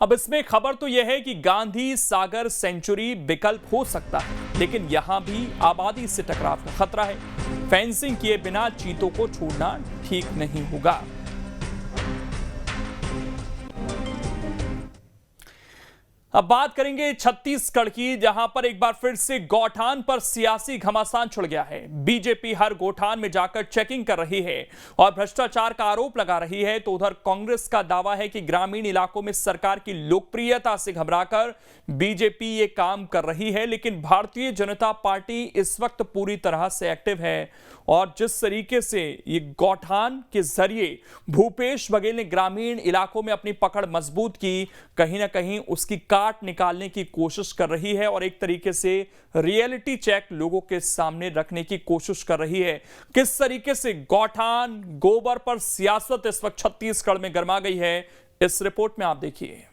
अब इसमें खबर तो यह है कि गांधी सागर सेंचुरी विकल्प हो सकता है, लेकिन यहां भी आबादी से टकराव का खतरा है। फेंसिंग किए बिना चीतों को छोड़ना ठीक नहीं होगा। अब बात करेंगे छत्तीसगढ़ की, जहां पर एक बार फिर से गौठान पर सियासी घमासान छिड़ गया है। बीजेपी हर गौठान में जाकर चेकिंग कर रही है और भ्रष्टाचार का आरोप लगा रही है, तो उधर कांग्रेस का दावा है कि ग्रामीण इलाकों में सरकार की लोकप्रियता से घबराकर बीजेपी ये काम कर रही है। लेकिन भारतीय जनता पार्टी इस वक्त पूरी तरह से एक्टिव है और जिस तरीके से ये गौठान के जरिए भूपेश बघेल ने ग्रामीण इलाकों में अपनी पकड़ मजबूत की, कहीं ना कहीं उसकी काट निकालने की कोशिश कर रही है और एक तरीके से रियलिटी चेक लोगों के सामने रखने की कोशिश कर रही है। किस तरीके से गौठान गोबर पर सियासत इस वक्त छत्तीसगढ़ में गर्मा गई है, इस रिपोर्ट में आप देखिए।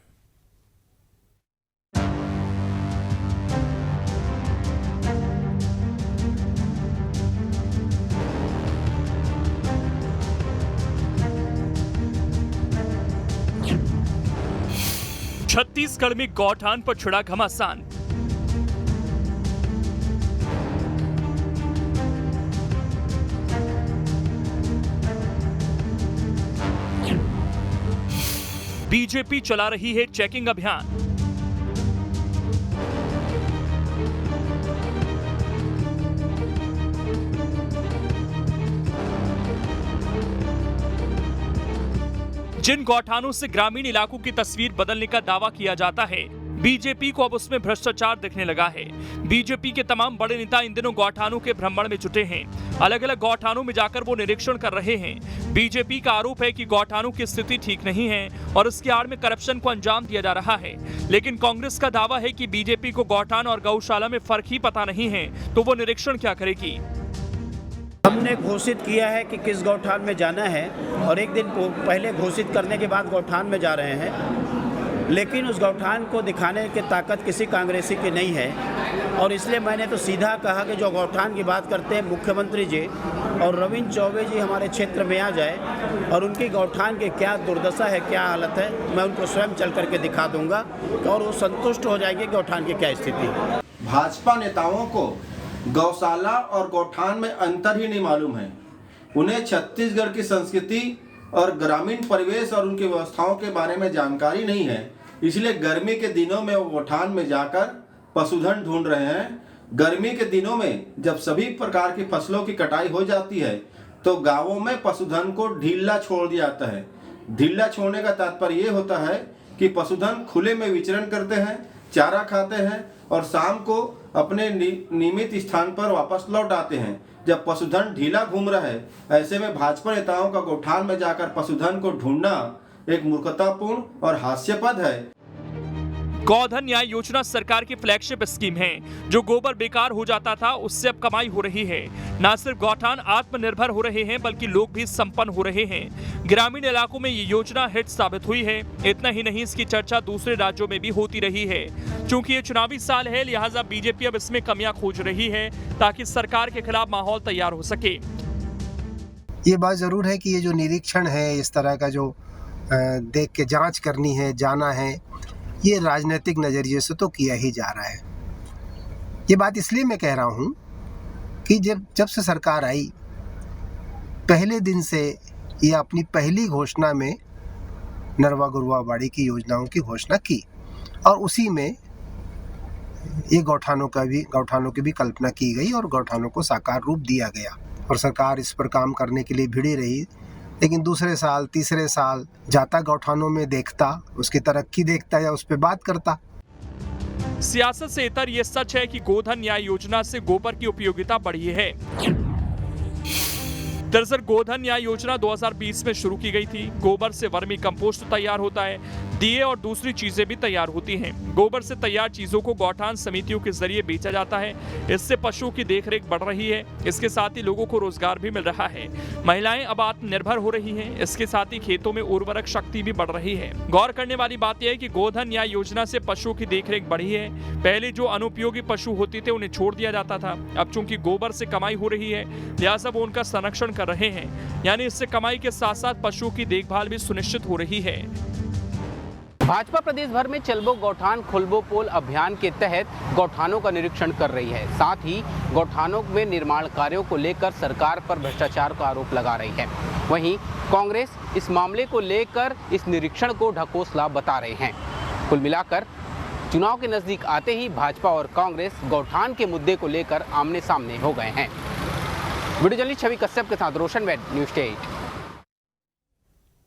छत्तीसगढ़ में गौठान पर छिड़ा घमासान। बीजेपी चला रही है चेकिंग अभियान। जिन गौठानों से ग्रामीण इलाकों की तस्वीर बदलने का दावा किया जाता है, बीजेपी को अब उसमें भ्रष्टाचार दिखने लगा है। बीजेपी के तमाम बड़े नेता इन दिनों गौठानों के भ्रमण में जुटे हैं। अलग अलग गौठानों में जाकर वो निरीक्षण कर रहे हैं। बीजेपी का आरोप है कि गौठानों की स्थिति ठीक नहीं है और इसकी आड़ में करप्शन को अंजाम दिया जा रहा है। लेकिन कांग्रेस का दावा है कि बीजेपी को गौठान और गौशाला में फर्क ही पता नहीं है, तो वो निरीक्षण क्या करेगी। हमने घोषित किया है कि किस गौठान में जाना है और एक दिन पहले घोषित करने के बाद गौठान में जा रहे हैं, लेकिन उस गौठान को दिखाने की ताकत किसी कांग्रेसी की नहीं है। और इसलिए मैंने तो सीधा कहा कि जो गौठान की बात करते हैं मुख्यमंत्री जी और रविंद्र चौबे जी हमारे क्षेत्र में आ जाए और उनकी गौठान की क्या दुर्दशा है, क्या हालत है, मैं उनको स्वयं चल करके दिखा दूंगा और वो संतुष्ट हो जाएंगे गौठान की क्या स्थिति है। भाजपा नेताओं को गौशाला और गौठान में अंतर ही नहीं मालूम है। उन्हें छत्तीसगढ़ की संस्कृति और ग्रामीण परिवेश और उनकी व्यवस्थाओं के बारे में जानकारी नहीं है। इसलिए गर्मी के दिनों में वो गौठान में जाकर पशुधन ढूंढ रहे हैं। गर्मी के दिनों में जब सभी प्रकार की फसलों की कटाई हो जाती है तो गांवों में पशुधन को ढीला छोड़ दिया जाता है। ढीला छोड़ने का तात्पर्य ये होता है कि पशुधन खुले में विचरण करते हैं, चारा खाते हैं और शाम को अपने नियमित स्थान पर वापस लौट आते हैं। जब पशुधन ढीला घूम रहा है, ऐसे में भाजपा नेताओं का गौठान में जाकर पशुधन को ढूंढना एक मूर्खतापूर्ण और हास्यास्पद है। गौधन न्याय योजना सरकार की फ्लैगशिप स्कीम है। जो गोबर बेकार हो जाता था उससे अब कमाई हो रही है। न सिर्फ गौठान आत्मनिर्भर हो रहे हैं बल्कि लोग भी संपन्न हो रहे हैं। ग्रामीण इलाकों में ये योजना हिट साबित हुई है। इतना ही नहीं, इसकी चर्चा दूसरे राज्यों में भी होती रही है। चूंकि ये चुनावी साल है, लिहाजा बीजेपी अब इसमें कमियां खोज रही है ताकि सरकार के खिलाफ माहौल तैयार हो सके। ये बात जरूर है कि ये जो निरीक्षण है, इस तरह का जो देख के जांच करनी है, जाना है, ये राजनीतिक नज़रिए से तो किया ही जा रहा है। ये बात इसलिए मैं कह रहा हूँ कि जब से सरकार आई, पहले दिन से ये अपनी पहली घोषणा में नरवा गुरवा बाड़ी की योजनाओं की घोषणा की और उसी में ये गौठानों की भी कल्पना की गई और गौठानों को साकार रूप दिया गया और सरकार इस पर काम करने के लिए भिड़ी रही। लेकिन दूसरे साल, तीसरे साल जाता गौठानों में, देखता, उसकी तरक्की देखता या उस पर बात करता। सियासत से इतर ये सच है कि गोधन न्याय योजना से गोबर की उपयोगिता बढ़ी है। दरअसल गोधन न्याय योजना 2020 में शुरू की गई थी। गोबर से वर्मी कंपोस्ट तैयार होता है, दिए और दूसरी चीजें भी तैयार होती हैं। गोबर से तैयार चीजों को गौठान समितियों के जरिए बेचा जाता है। इससे पशुओं की देखरेख बढ़ रही है। इसके साथ ही लोगों को रोजगार भी मिल रहा है। महिलाएं अब आत्मनिर्भर हो रही हैं। इसके साथ ही खेतों में उर्वरक शक्ति भी बढ़ रही है। गौर करने वाली बात यह है कि गोधन न्याय योजना से पशुओं की देखरेख बढ़ी है। पहले जो अनुपयोगी पशु होते थे उन्हें छोड़ दिया जाता था। अब चूंकि गोबर से कमाई हो रही है, लिहाजा वो उनका संरक्षण कर रहे हैं। यानी इससे कमाई के साथ साथ पशुओं की देखभाल भी सुनिश्चित हो रही है। भाजपा प्रदेश भर में चलबो गौठान खुलबो पोल अभियान के तहत गौठानों का निरीक्षण कर रही है। साथ ही गौठानों में निर्माण कार्यों को लेकर सरकार पर भ्रष्टाचार का आरोप लगा रही है। वहीं कांग्रेस इस मामले को लेकर इस निरीक्षण को ढकोसला बता रहे हैं। कुल मिलाकर चुनाव के नजदीक आते ही भाजपा और कांग्रेस गौठान के मुद्दे को लेकर आमने सामने हो गए हैं। वीडियो जर्नलिस्ट छवि कश्यप के साथ रोशन वेद, न्यूज़ 8।